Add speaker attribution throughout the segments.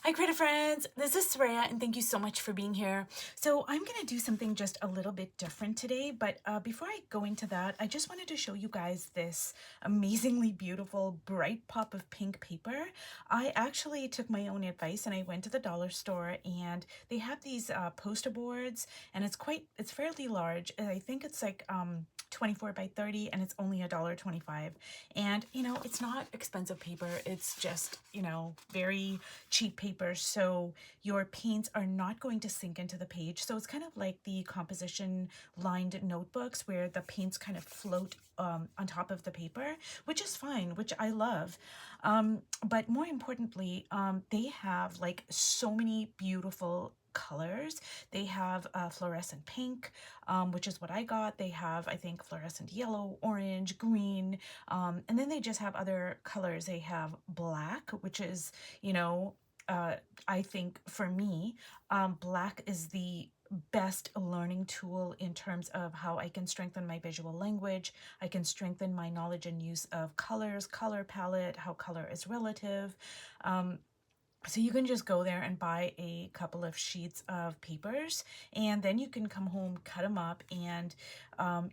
Speaker 1: Hi creative friends, this is Soraya and thank you so much for being here. So I'm going to do something just a little bit different today, but before I go into that, I just wanted to show you guys this amazingly beautiful bright pop of pink paper. I actually took my own advice and I went to the dollar store and they have these poster boards and it's fairly large. I think it's like 24 by 30 and it's only $1.25. And it's not expensive paper, it's just very cheap paper, so your paints are not going to sink into the page. So it's kind of like the composition lined notebooks where the paints kind of float on top of the paper, which is fine, which I love. But more importantly, they have like so many beautiful colors. They have fluorescent pink, which is what I got. They have, I think, fluorescent yellow, orange, green, and then they just have other colors. They have black, which is, I think for me, black is the best learning tool in terms of how I can strengthen my visual language. I can strengthen my knowledge and use of colors, color palette, how color is relative. So you can just go there and buy a couple of sheets of papers, and then you can come home, cut them up, and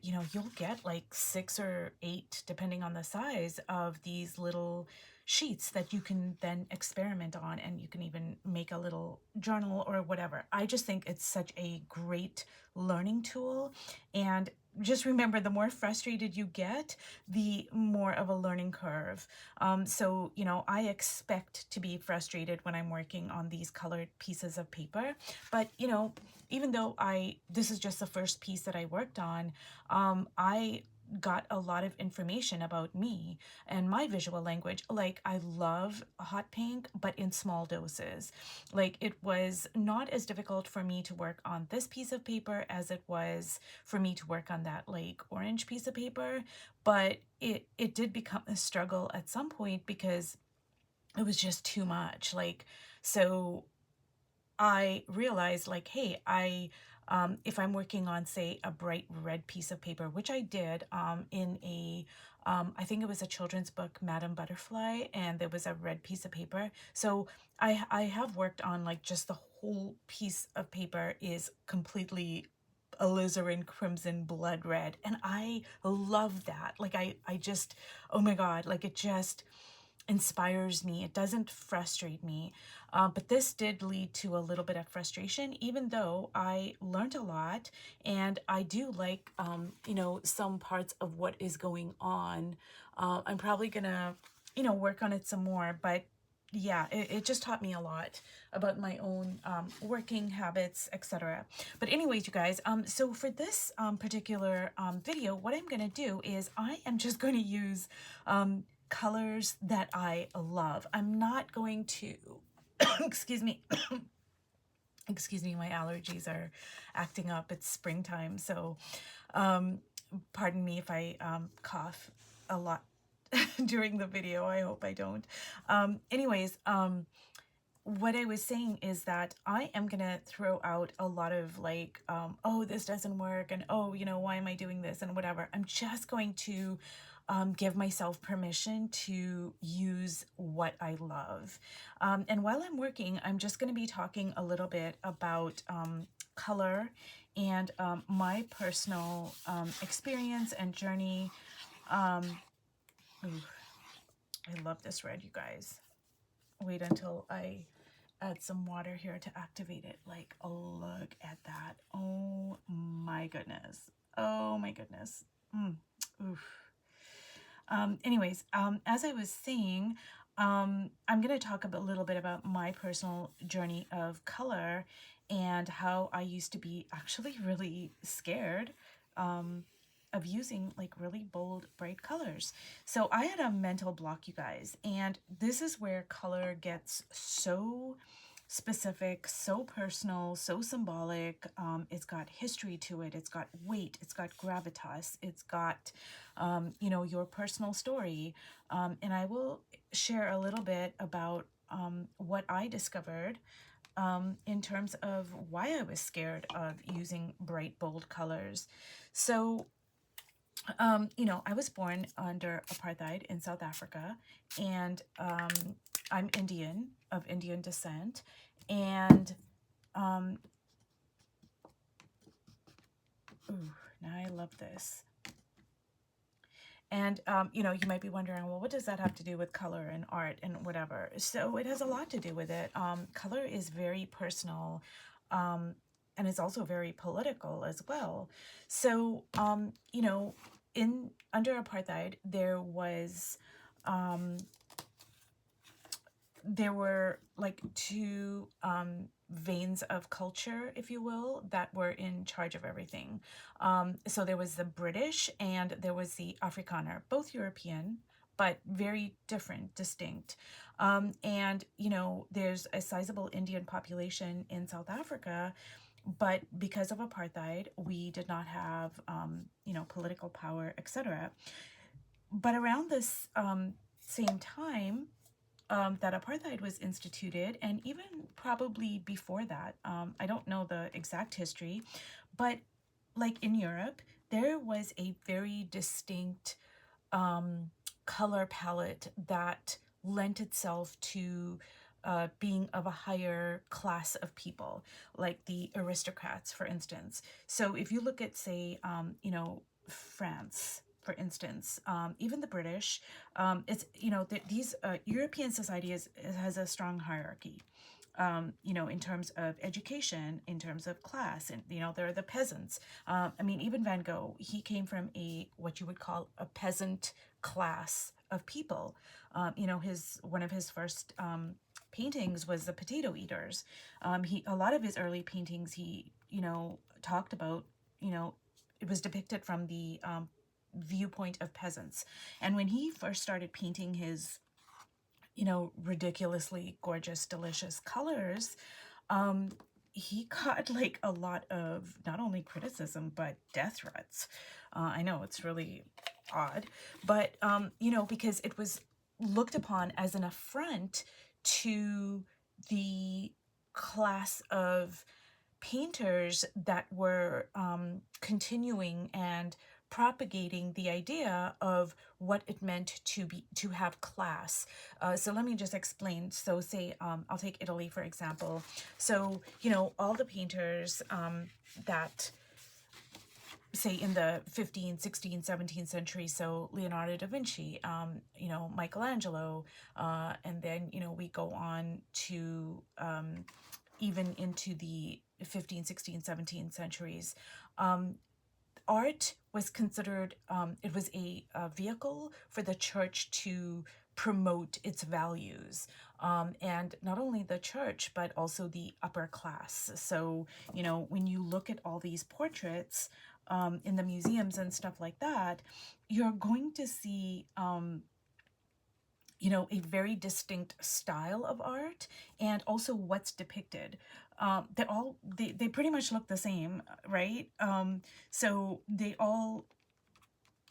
Speaker 1: you'll get like 6 or 8, depending on the size, of these little sheets that you can then experiment on, and you can even make a little journal or whatever. I just think it's such a great learning tool, and just remember, the more frustrated you get, the more of a learning curve. So, I expect to be frustrated when I'm working on these colored pieces of paper. But, even though this is just the first piece that I worked on, I got a lot of information about me and my visual language. Like, I love hot pink, but in small doses. Like, it was not as difficult for me to work on this piece of paper as it was for me to work on that like orange piece of paper, but it did become a struggle at some point because it was just too much. Like, so I realized, like, hey, if I'm working on, say, a bright red piece of paper, which I did in I think it was a children's book, Madame Butterfly, and there was a red piece of paper. So I have worked on like just the whole piece of paper is completely alizarin crimson blood red, and I love that. Like, I just, oh my god, like, it just inspires me. It doesn't frustrate me. But this did lead to a little bit of frustration, even though I learned a lot and I do like, some parts of what is going on. I'm probably gonna, work on it some more, but yeah, it just taught me a lot about my own working habits, etc. But anyways, you guys, so for this particular video, what I'm gonna do is I am just going to use colors that I love. I'm not going to, excuse me, excuse me, my allergies are acting up. It's springtime, so pardon me if I cough a lot during the video. I hope I don't. Anyways, what I was saying is that I am gonna throw out a lot of like, oh, this doesn't work, and oh, why am I doing this, and whatever. I'm just going to give myself permission to use what I love. And while I'm working, I'm just going to be talking a little bit about color and my personal experience and journey. Ooh, I love this red, you guys. Wait until I add some water here to activate it. Like, oh, look at that. Oh my goodness. Oh my goodness. Oof. Anyways, as I was saying, I'm going to talk a little bit about my personal journey of color and how I used to be actually really scared of using like really bold, bright colors. So I had a mental block, you guys, and this is where color gets so specific, so personal, so symbolic. It's got history to it. It's got weight. It's got gravitas. It's got, your personal story. And I will share a little bit about what I discovered in terms of why I was scared of using bright, bold colors. So I was born under apartheid in South Africa, and I'm Indian, of Indian descent. And ooh, now I love this. And, you might be wondering, well, what does that have to do with color and art and whatever? So it has a lot to do with it. Color is very personal, and it's also very political as well. So, in under apartheid, there were like two veins of culture, if you will, that were in charge of everything. So there was the British and there was the Afrikaner, both European, but very different, distinct. And, there's a sizable Indian population in South Africa, but because of apartheid, we did not have, political power, etc. But around this same time, that apartheid was instituted, and even probably before that, I don't know the exact history, but like in Europe, there was a very distinct color palette that lent itself to being of a higher class of people, like the aristocrats, for instance. So if you look at, say, France, for instance, even the British, it's, these European society has a strong hierarchy. In terms of education, in terms of class, and there are the peasants. Even Van Gogh, he came from what you would call a peasant class of people. His one of his first paintings was the potato eaters. A lot of his early paintings, he talked about, it was depicted from the viewpoint of peasants. And when he first started painting his ridiculously gorgeous, delicious colors, he got like a lot of not only criticism, but death threats. I know it's really odd, but, because it was looked upon as an affront to the class of painters that were continuing and propagating the idea of what it meant to have class. So let me just explain. So say, I'll take Italy for example. So all the painters that, say, in the 15th, 16th, 17th century, so Leonardo da Vinci, Michelangelo, and then we go on to even into the 15th, 16th, 17th centuries. Art was considered, it was a vehicle for the church to promote its values. And not only the church, but also the upper class. So, when you look at all these portraits in the museums and stuff like that, you're going to see a very distinct style of art, and also what's depicted. They pretty much look the same, right? So they all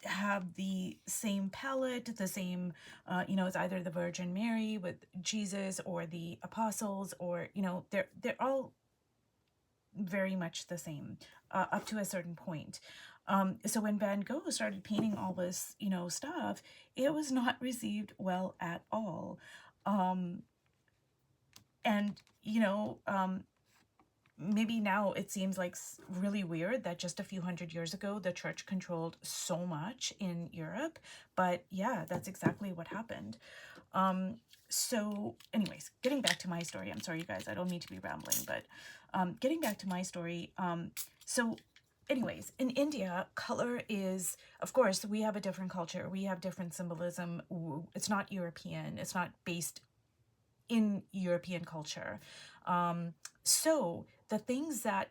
Speaker 1: have the same palette, the same, it's either the Virgin Mary with Jesus or the apostles, or, they're all very much the same up to a certain point. So when Van Gogh started painting all this, stuff, it was not received well at all. And, maybe now it seems like really weird that just a few hundred years ago, the church controlled so much in Europe. But yeah, that's exactly what happened. So anyways, getting back to my story, I'm sorry, you guys, I don't mean to be rambling, but getting back to my story. So anyways, in India, color is, of course, we have a different culture. We have different symbolism. It's not European. It's not based in European culture. So the things that,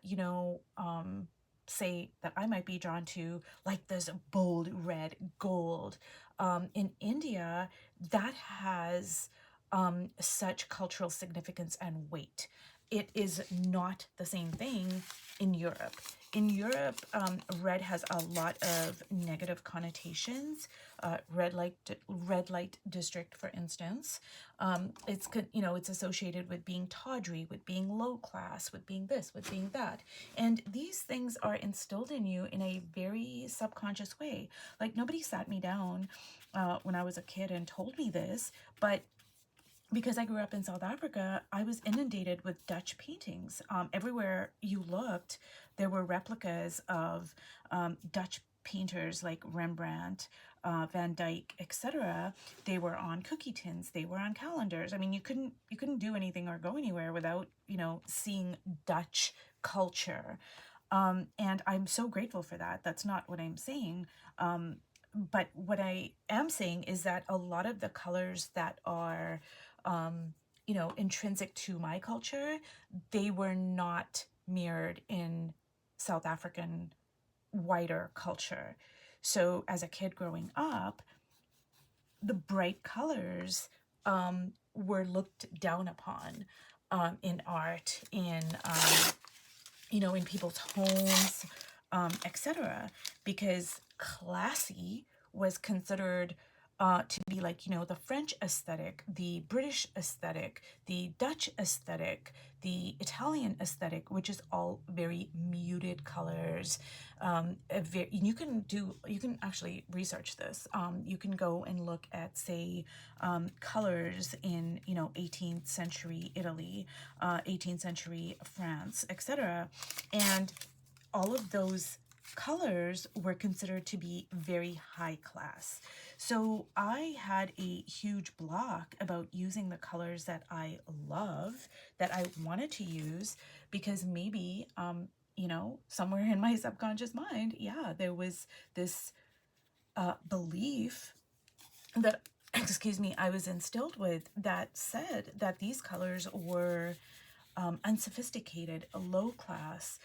Speaker 1: say that I might be drawn to, like this bold red gold, in India, that has such cultural significance and weight. It is not the same thing in Europe. In Europe, red has a lot of negative connotations. Red light district, for instance, it's associated with being tawdry, with being low class, with being this, with being that, and these things are instilled in you in a very subconscious way. Like, nobody sat me down when I was a kid and told me this, but because I grew up in South Africa, I was inundated with Dutch paintings. Everywhere you looked, there were replicas of Dutch painters like Rembrandt, Van Dyck, etc. They were on cookie tins. They were on calendars. I mean, you couldn't do anything or go anywhere without seeing Dutch culture. And I'm so grateful for that. That's not what I'm saying. But what I am saying is that a lot of the colors that are intrinsic to my culture, they were not mirrored in South African wider culture. So as a kid growing up, the bright colors were looked down upon in art, in people's homes, etc. Because classy was considered to be like, the French aesthetic, the British aesthetic, the Dutch aesthetic, the Italian aesthetic, which is all very muted colors. You can actually research this. You can go and look at, say, colors in 18th century Italy, 18th century France, etc. And all of those colors were considered to be very high class. So I had a huge block about using the colors that I love, that I wanted to use, because maybe, somewhere in my subconscious mind, yeah, there was this belief that, excuse me, I was instilled with, that said that these colors were unsophisticated, low class,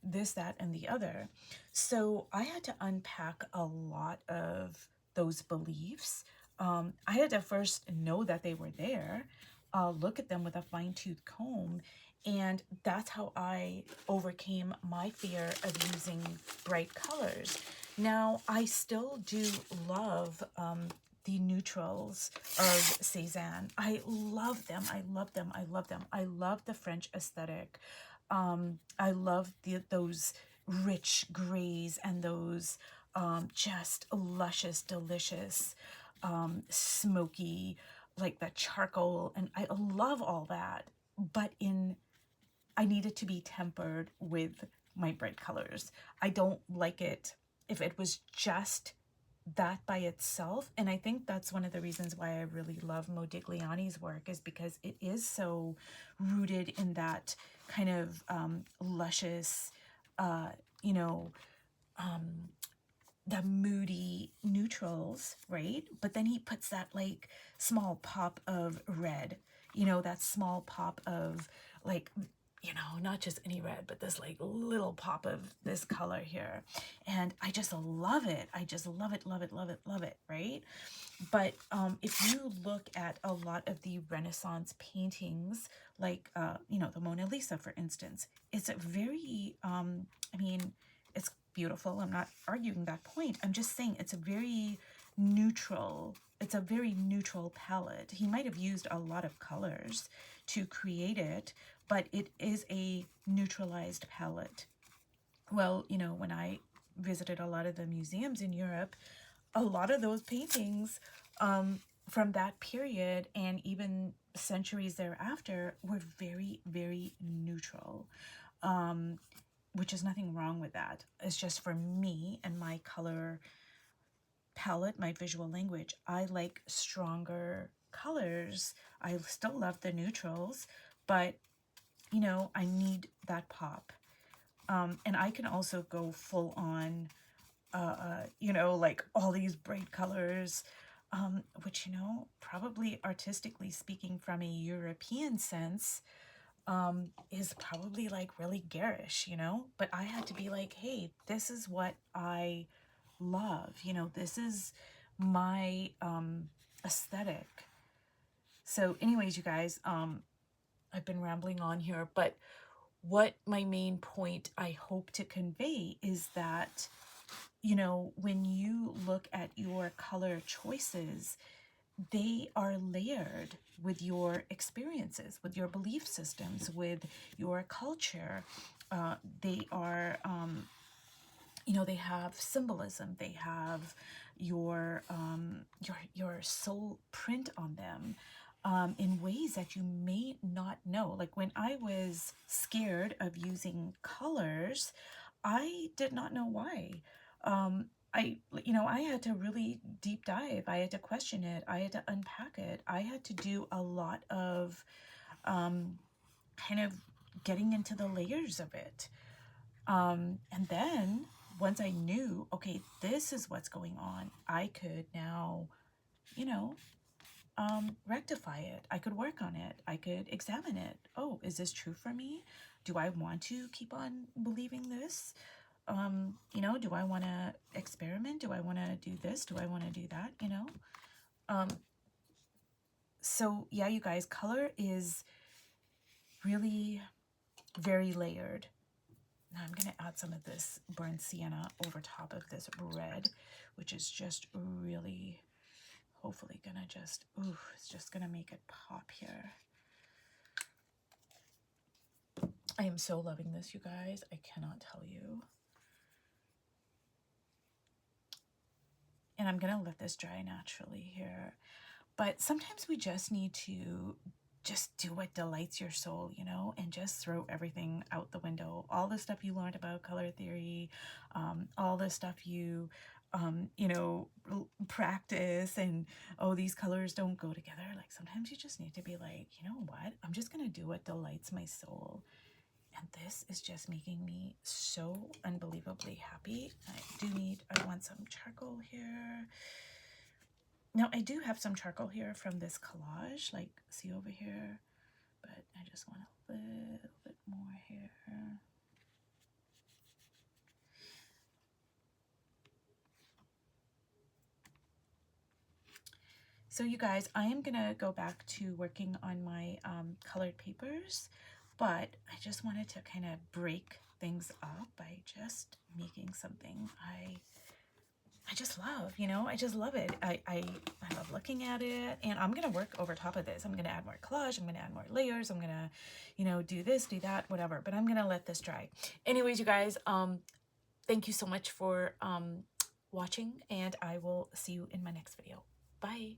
Speaker 1: this, that, and the other. So I had to unpack a lot of those beliefs. I had to first know that they were there, look at them with a fine-tooth comb, and that's how I overcame my fear of using bright colors. Now, I still do love the neutrals of Cézanne. I love them. I love them. I love them. I love the French aesthetic. I love those rich grays and those just luscious, delicious, smoky, like the charcoal. And I love all that. But I need it to be tempered with my bright colors. I don't like it if it was just that by itself. And I think that's one of the reasons why I really love Modigliani's work, is because it is so rooted in that kind of luscious, you know, the moody neutrals, right? But then he puts that like small pop of red, that small pop of like, not just any red, but this like little pop of this color here. And I just love it. I just love it, love it, love it, love it, right? But if you look at a lot of the Renaissance paintings, like, the Mona Lisa, for instance, it's a very, I mean, it's beautiful. I'm not arguing that point. I'm just saying it's a very neutral, it's a very neutral palette. He might have used a lot of colors to create it, but it is a neutralized palette. Well, when I visited a lot of the museums in Europe, a lot of those paintings from that period and even centuries thereafter were very, very neutral, which is nothing wrong with that. It's just for me and my color palette, my visual language, I like stronger colors. I still love the neutrals, but I need that pop. And I can also go full on, like all these bright colors, which, probably artistically speaking from a European sense, is probably like really garish, but I had to be like, hey, this is what I love, this is my aesthetic. So anyways, you guys, I've been rambling on here, but what my main point I hope to convey is that, when you look at your color choices, they are layered with your experiences, with your belief systems, with your culture. They are, they have symbolism. They have your soul print on them. in ways that you may not know. Like when I was scared of using colors, I did not know why. I had to really deep dive. I had to question it. I had to unpack it. I had to do a lot of kind of getting into the layers of it. And then once I knew, okay, this is what's going on, I could now, you know, rectify it. I could work on it. I could examine it. Oh, is this true for me? Do I want to keep on believing this? Do I want to experiment? Do I want to do this? Do I want to do that? So yeah, you guys, color is really very layered. Now I'm going to add some of this burnt sienna over top of this red, which is just really, hopefully gonna just, ooh, it's just gonna make it pop here. I am so loving this, you guys. I cannot tell you. And I'm gonna let this dry naturally here. But sometimes we just need to just do what delights your soul, and just throw everything out the window. All the stuff you learned about color theory, all the stuff you, practice, and, oh, these colors don't go together. Like sometimes you just need to be like, you know what? I'm just going to do what delights my soul. And this is just making me so unbelievably happy. I want some charcoal here. Now, I do have some charcoal here from this collage, like, see over here, but I just want a little bit more here. So you guys, I am going to go back to working on my colored papers, but I just wanted to kind of break things up by just making something I just love, I just love it. I love looking at it, and I'm going to work over top of this. I'm going to add more collage. I'm going to add more layers. I'm going to, do this, do that, whatever, but I'm going to let this dry. Anyways, you guys, thank you so much for watching, and I will see you in my next video. Bye.